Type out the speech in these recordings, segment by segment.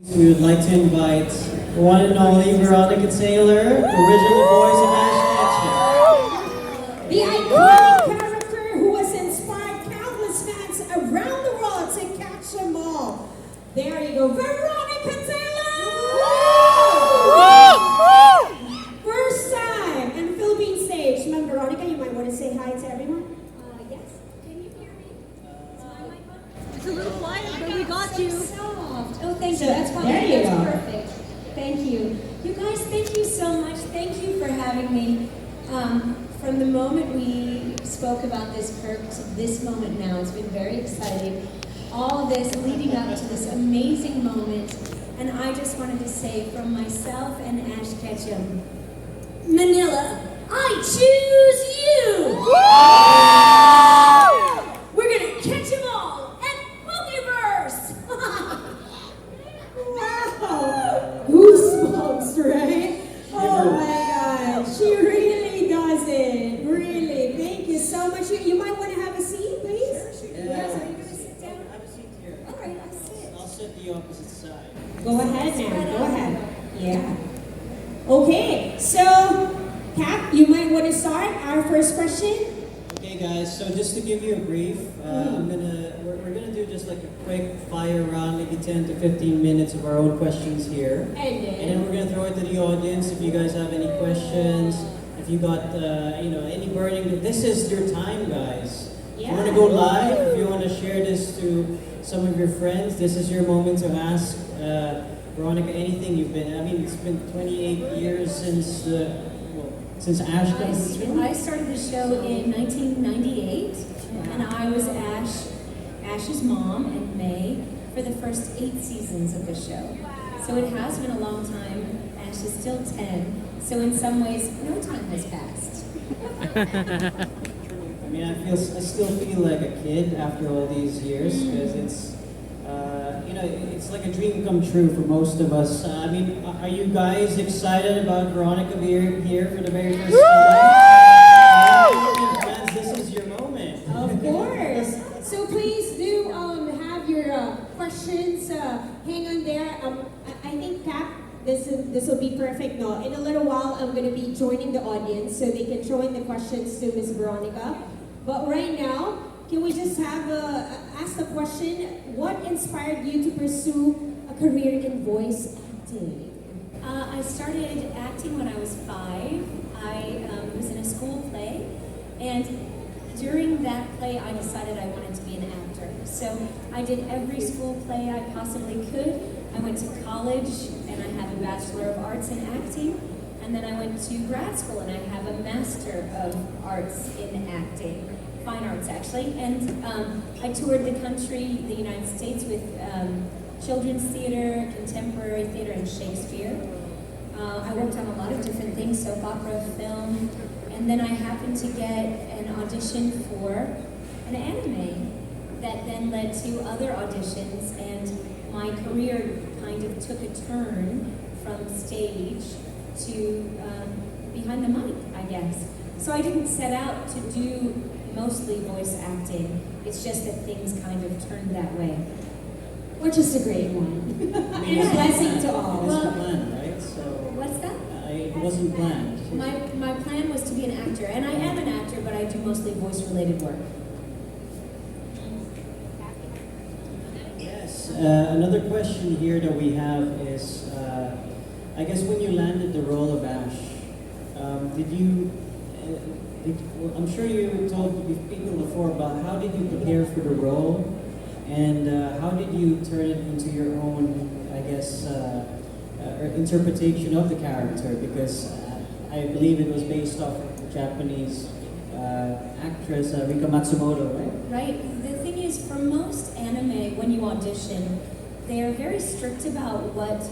We would like to invite one and only Veronica Taylor, original voice of Ash Ketchum. The iconic character who has inspired countless fans around the world to catch them all. There you go, Veronica Taylor! First time in the Philippine stage. Ma'am Veronica, you might want to say hi to everyone. Yes. Can you hear me? It's a little quiet, but we got you. Soft. Oh, thank you. That's fine. There you That's go. perfect. Thank you. You guys, thank you so much. Thank you for having me. From the moment we spoke about this perk to this moment now, it's been very exciting. All of this leading up to this amazing moment. And I just wanted to say from myself and Ash Ketchum, Manila, I choose you! We're gonna catch them all at Pokeverse! Wow! Goosebumps, right? Oh my God, she really does it. Really, thank you so much. You might want to have a seat, please. Yes, are you gonna sit down? Have a seat here. All right, I'll sit. I'll sit the opposite side. Go ahead now, go ahead. Yeah. Okay, so, Cap, you might want to start our first question. Okay, guys. So just to give you a brief, we're gonna do just like a quick fire round, maybe 10 to 15 minutes of our own questions here, And and then we're gonna throw it to the audience. If you guys have any questions, if you got any burning, this is your time, guys. If you want to go live, if you want to share this to some of your friends, this is your moment to ask Veronica anything you've been. I mean, it's been 28 years since Ash came through. I started the show in 1998, and I was Ash's mom and May for the first 8 seasons of the show. So it has been a long time. Ash is still 10, so in some ways, no time has passed. I mean, I still feel like a kid after all these years because it's like a dream come true for most of us. I mean, are you guys excited about Veronica being here for the very first time? Fans, this is your moment. of course. So please do have your questions hang on there. I think, Cap, this will be perfect. No, in a little while, I'm going to be joining the audience so they can throw in the questions to Miss Veronica. But right now, can we just have ask the question, what inspired you to pursue a career in voice acting? I started acting when I was 5. I was in a school play, and during that play, I decided I wanted to be an actor. So I did every school play I possibly could. I went to college, and I have a Bachelor of Arts in Acting. And then I went to grad school, and I have a Master of Arts in Acting. Fine arts, actually. And I toured the country, the United States, with children's theater, contemporary theater, and Shakespeare. I worked on a lot of different things, soap opera, film, and then I happened to get an audition for an anime that then led to other auditions, and my career kind of took a turn from stage to behind the mic, I guess. So I didn't set out to do mostly voice acting. It's just that things kind of turned that way. Which is a great one. And a blessing to all. It wasn't planned, right? So What's that? it wasn't planned. My plan was to be an actor, and I am an actor, but I do mostly voice-related work. Yes. Another question here that we have is, I guess when you landed the role of Ash, did you? I'm sure you told people before about how did you prepare for the role, and how did you turn it into your own, I guess, interpretation of the character? Because I believe it was based off of the Japanese actress Rika Matsumoto, right? Right. The thing is, for most anime, when you audition, they are very strict about what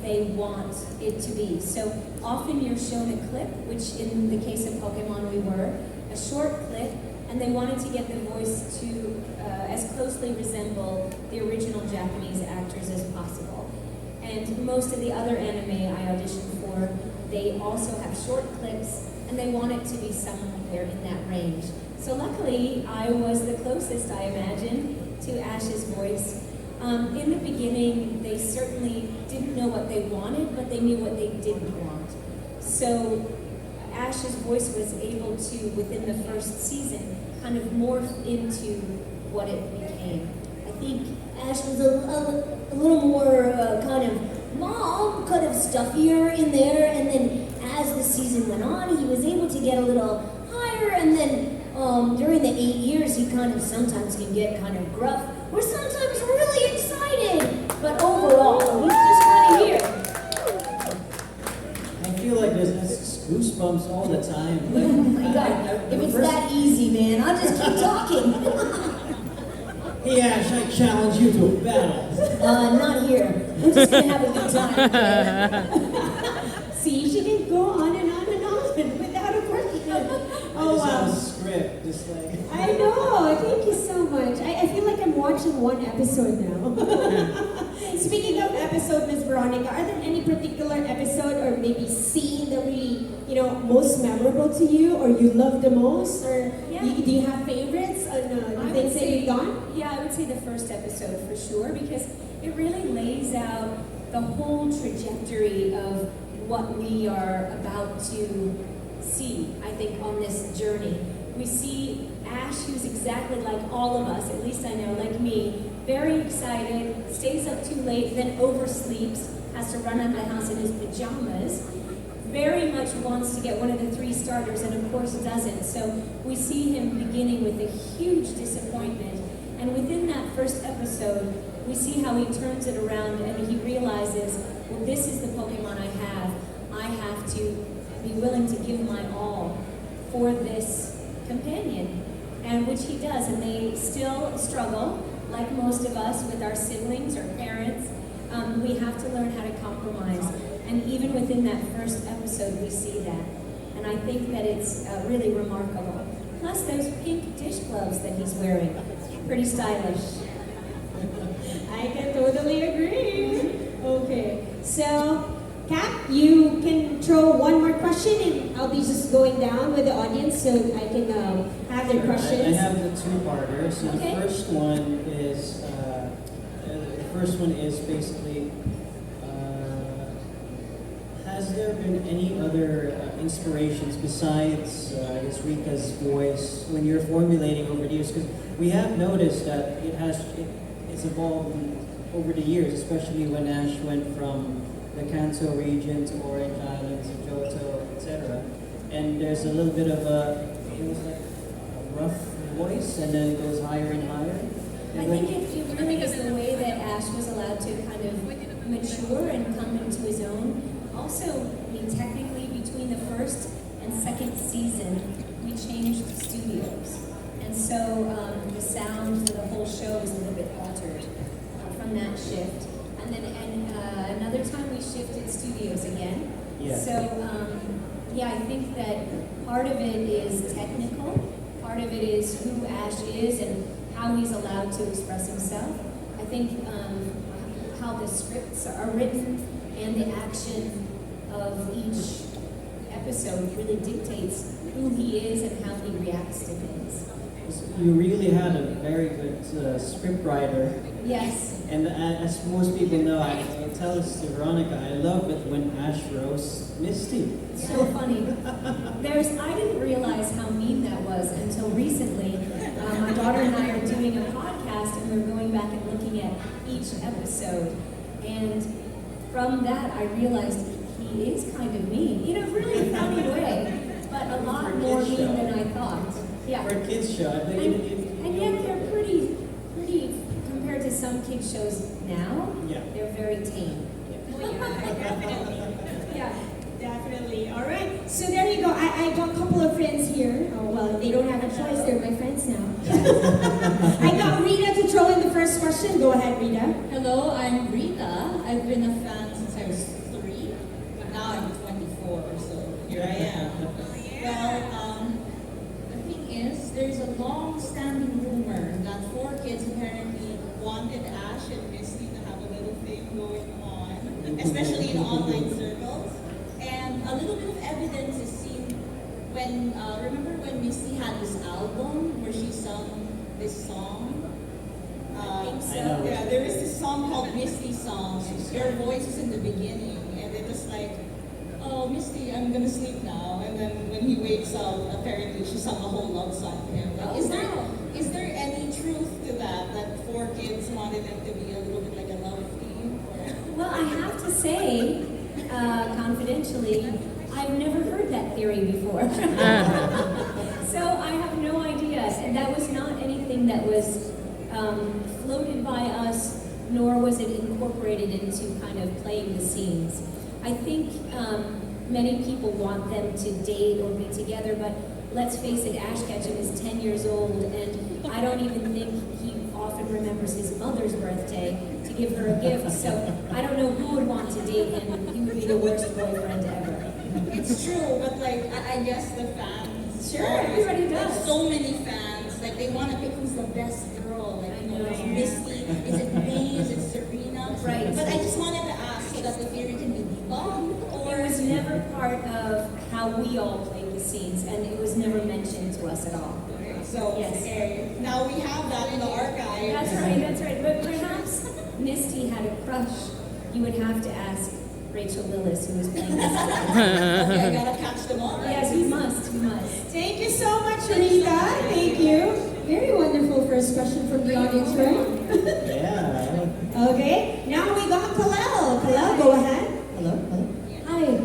they want it to be. So often you're shown a clip, which in the case of Pokemon we were, a short clip, and they wanted to get the voice to as closely resemble the original Japanese actors as possible. And most of the other anime I auditioned for, they also have short clips, and they want it to be somewhere in that range. So luckily, I was the closest, I imagine, to Ash's voice. In the beginning, they certainly didn't know what they wanted, but they knew what they didn't want. So Ash's voice was able to, within the first season, kind of morph into what it became. I think Ash was a little more kind of mom, kind of stuffier in there, and then as the season went on, he was able to get a little higher, and then during the 8 years, he kind of sometimes can get kind of gruff, or sometimes really excited, but overall, he's just kind of here. I feel like there's goosebumps all the time. Oh my God, if it's that easy, man, I'll just keep talking. Hey Ash, I challenge you to a battle. Not here. We're just gonna have a good time. See, she can go on and on and on without a question. Oh, I wow. just have a script, just like... I know. Thank you so much. I feel like I'm watching one episode now. Speaking of episode, Miss Veronica, are there any particular episode or maybe scene that really, most memorable to you, or you love the most, or Yeah. do you have favorites on the things that you've done? Yeah, I would say the first episode for sure, because it really lays out the whole trajectory of what we are about to see, I think, on this journey. We see Ash, who's exactly like all of us, at least I know, like me, very excited, stays up too late, then oversleeps, has to run out of the house in his pajamas, very much wants to get one of the 3 starters, and of course doesn't. So we see him beginning with a huge disappointment, and within that first episode, we see how he turns it around and he realizes, well, this is the Pokemon I have. I have to be willing to give my all for this companion, and which he does, and they still struggle, like most of us, with our siblings or parents. We have to learn how to compromise, and even within that first episode, we see that, and I think that it's really remarkable. Plus, those pink dish gloves that he's wearing, pretty stylish. I can totally agree. Okay, so Kat, you can throw one more question, and I'll be just going down with the audience so I can have their questions. I have the 2-parter. So Okay. the first one is basically, has there been any other inspirations besides, I guess, Rika's voice when you're formulating over the years? Because we have noticed that it's evolved over the years, especially when Ash went from the Kanto region to Orange Islands, to Johto, etc. And there's a little bit of a rough voice, and then it goes higher and higher. I think it really is the way that Ash was allowed to kind of mature and come into his own. Also, I mean, technically between the first and second season, we changed studios. And so the sound for the whole show was a little bit altered from that shift. And then another time we shifted studios again. Yeah. So I think that part of it is technical, part of it is who Ash is and how he's allowed to express himself. I think how the scripts are written and the action of each episode really dictates who he is and how he reacts to things. You really had a very good script writer. Yes. And as most people know, I tell this to Veronica, I love it when Ash roasts Misty. It's so funny. I didn't realize how mean that was until recently. My daughter and I are doing a podcast, and we're going back and looking at each episode. And from that, I realized he is kind of mean, in a really funny way, but a lot more mean than I thought. Yeah. For a kids show, I think And yet they're pretty compared to some kids shows now. Yeah. They're very tame. Yeah, definitely. All right. So there you go. I got a couple of friends here. Oh, well, they don't have a choice. They're my friends now. I got Rita to throw in the first question. Go ahead, Rita. Hello, I'm Rita. I've been a fan since I was 3, but now I'm 24, so here I am. Well, the thing is, there's a long-standing rumor that 4 kids apparently wanted Ash and Misty to have a little thing going on, especially in online circles. And a little bit of evidence is seen when, remember when Misty had this album where she sung this song? think so. I know. Yeah, there is this song called Misty Song. Your voice is in the beginning, and it was like, oh, Misty, I'm gonna sleep now. And then when he wakes up, apparently she sung a whole love song to him. Like, Oh, wow. is there any truth to that? That 4 kids wanted them to be a little bit like a love team? Well, I have to say, confidentially, I've never heard that theory before. So I have no idea. And that was not anything that was floated by us, nor was it incorporated into kind of playing the scenes. I think many people want them to date or be together, but let's face it, Ash Ketchum is 10 years old, and I don't even think he often remembers his mother's birthday to give her a gift, so I don't know who would want to date him. He would be the worst boyfriend ever. It's true, but like, I guess the fans. Sure, everybody does. Like, so many fans, like they want to pick who's the best girl. Like, you know, is it Misty? Is it me? Is it Serena? Right. But I just wanted to ask so that the theory can be debunked. It was never part of how we all played the scenes, and it was never mentioned to us at all. So, Yes. okay, now we have that in the archive. That's right. But perhaps Misty had a crush. You would have to ask Rachel Lillis, who was playing this. Okay, I gotta catch them all. Right? Yes, you must. Thank you so much, Rita. Thank you. Very wonderful first question from the audience, right? Yeah. Okay, now we got Kalel. Kalel, go ahead. Hello? Hi.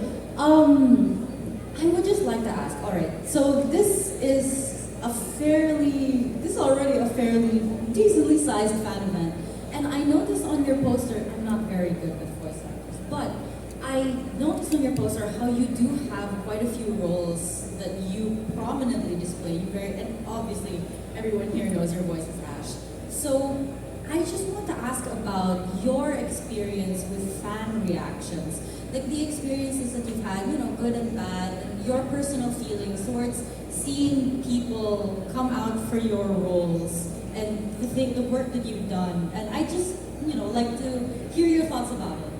I would just like to ask, alright, so this is already a fairly decently sized fan event. And I noticed on your poster, I'm not very good with voice actors, but I noticed on your poster how you do have quite a few roles that you prominently display. And obviously everyone here knows your voice is Ash. So I just want to ask about your experience with fan reactions. Like the experiences that you've had, good and bad, and your personal feelings towards seeing people come out for your roles and the work that you've done. And I just, like to hear your thoughts about it.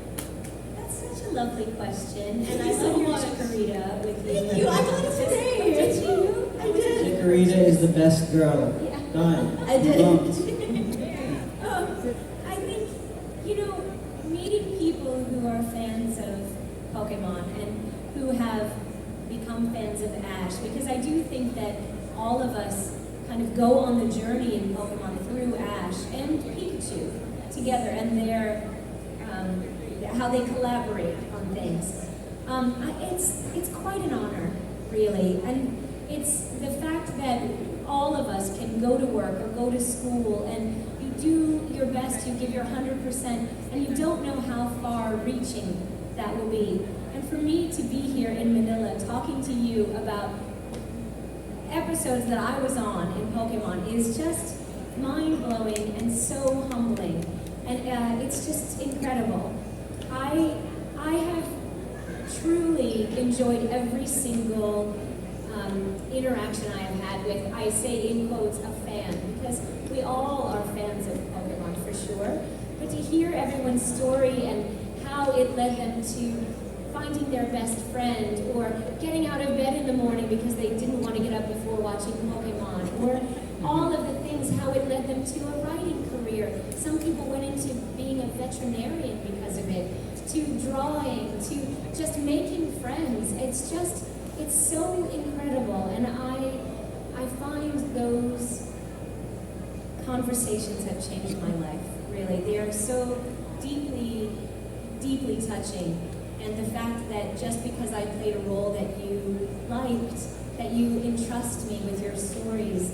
That's such a lovely question, and I Thank you so love your much. chikorita with you. Thank you, I got it today. Did you? I did. Chikorita is the best girl. Yeah. Done. I did. Bumped. I think, meeting people who are fans of Pokemon and who have become fans of Ash, because I do think that all of us kind of go on the journey in Pokemon through Ash and Pikachu together, and their how they collaborate on things. It's quite an honor, really, and it's the fact that all of us can go to work or go to school and you do your best, you give your 100%, and you don't know how far-reaching that will be. And for me to be here in Manila talking to you about episodes that I was on in Pokemon is just mind-blowing and so humbling. And it's just incredible. I have truly enjoyed every single interaction I have had with, I say in quotes, a fan, because we all are fans of Pokemon for sure. But to hear everyone's story and how it led them to finding their best friend, or getting out of bed in the morning because they didn't want to get up before watching Pokemon, or all of the things, how it led them to a writing career. Some people went into being a veterinarian because of it, to drawing, to just making friends. It's so incredible, and I find those conversations have changed my life, really. They are so deeply, deeply touching. And the fact that just because I played a role that you liked, that you entrust me with your stories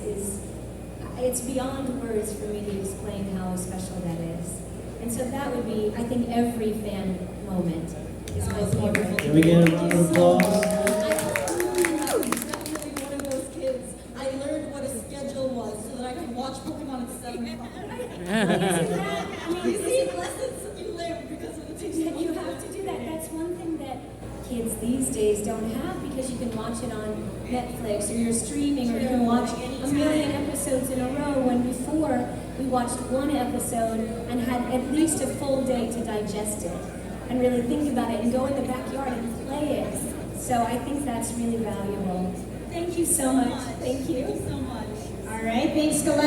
it's beyond words for me to explain how special that is. And so that would be, I think, every fan moment is my favorite. Can we get a round of applause? I'm definitely one of those kids. I learned what a schedule was so that I could watch Pokemon at 7 o'clock. You see, lessons that you live because of the teaching. You have to do that. That's one thing that kids these days don't have, because you can watch it on Netflix, or you're streaming, or you can watch a million episodes in a row, when before we watched one episode and had at least a full day to digest it and really think about it and go in the backyard and play it. So I think that's really valuable. Thank you so much. Thank you. so much. All right, thanks, Kalel.